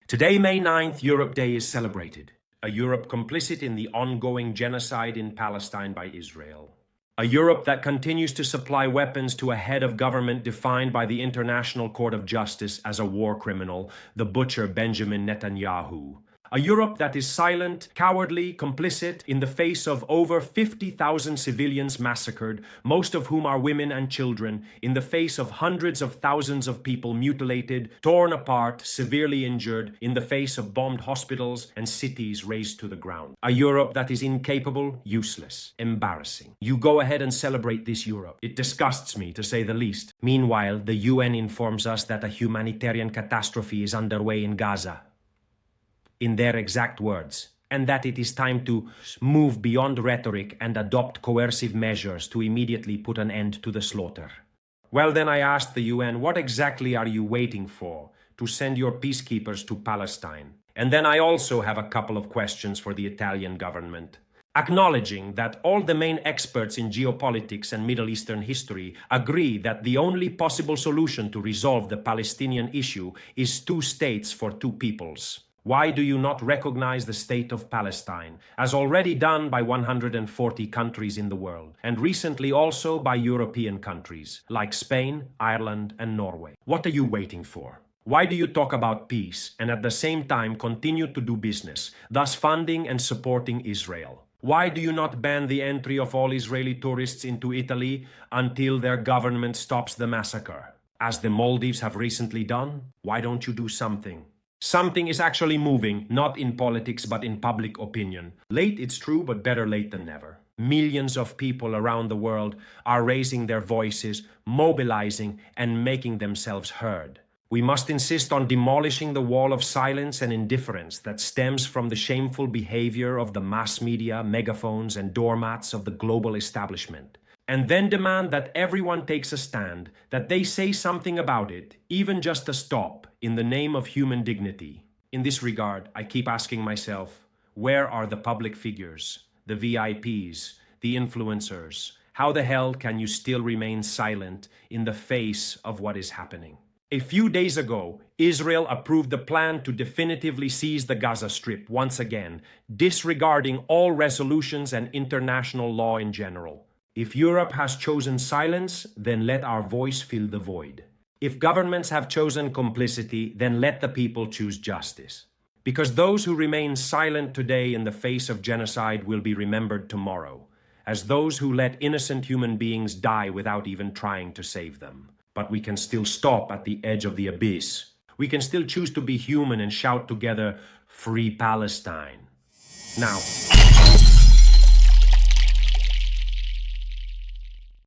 Today, May 9th, Europe Day is celebrated. A Europe complicit in the ongoing genocide in Palestine by Israel. A Europe that continues to supply weapons to a head of government defined by the International Court of Justice as a war criminal, the butcher Benjamin Netanyahu. A Europe that is silent, cowardly, complicit in the face of over 50,000 civilians massacred, most of whom are women and children, in the face of hundreds of thousands of people mutilated, torn apart, severely injured, in the face of bombed hospitals and cities razed to the ground. A Europe that is incapable, useless, embarrassing. You go ahead and celebrate this Europe. It disgusts me, to say the least. Meanwhile, the UN informs us that a humanitarian catastrophe is underway in Gaza, in their exact words, and that it is time to move beyond rhetoric and adopt coercive measures to immediately put an end to the slaughter. Well, then I asked the UN, what exactly are you waiting for to send your peacekeepers to Palestine? And then I also have a couple of questions for the Italian government. Acknowledging that all the main experts in geopolitics and Middle Eastern history agree that the only possible solution to resolve the Palestinian issue is two states for two peoples. Why do you not recognize the state of Palestine, as already done by 140 countries in the world, and recently also by European countries, like Spain, Ireland, and Norway? What are you waiting for? Why do you talk about peace and at the same time continue to do business, thus funding and supporting Israel? Why do you not ban the entry of all Israeli tourists into Italy until their government stops the massacre? As the Maldives have recently done, why don't you do something? Something is actually moving, not in politics but in public opinion. Late, it's true, but better late than never. Millions of people around the world are raising their voices, mobilizing, and making themselves heard. We must insist on demolishing the wall of silence and indifference that stems from the shameful behavior of the mass media, megaphones, and doormats of the global establishment. And then demand that everyone takes a stand, that they say something about it, even just a stop, in the name of human dignity. In this regard, I keep asking myself, where are the public figures, the VIPs, the influencers? How the hell can you still remain silent in the face of what is happening? A few days ago, Israel approved the plan to definitively seize the Gaza Strip once again, disregarding all resolutions and international law in general. If Europe has chosen silence, then let our voice fill the void. If governments have chosen complicity, then let the people choose justice. Because those who remain silent today in the face of genocide will be remembered tomorrow, as those who let innocent human beings die without even trying to save them. But we can still stop at the edge of the abyss. We can still choose to be human and shout together, "Free Palestine." Now,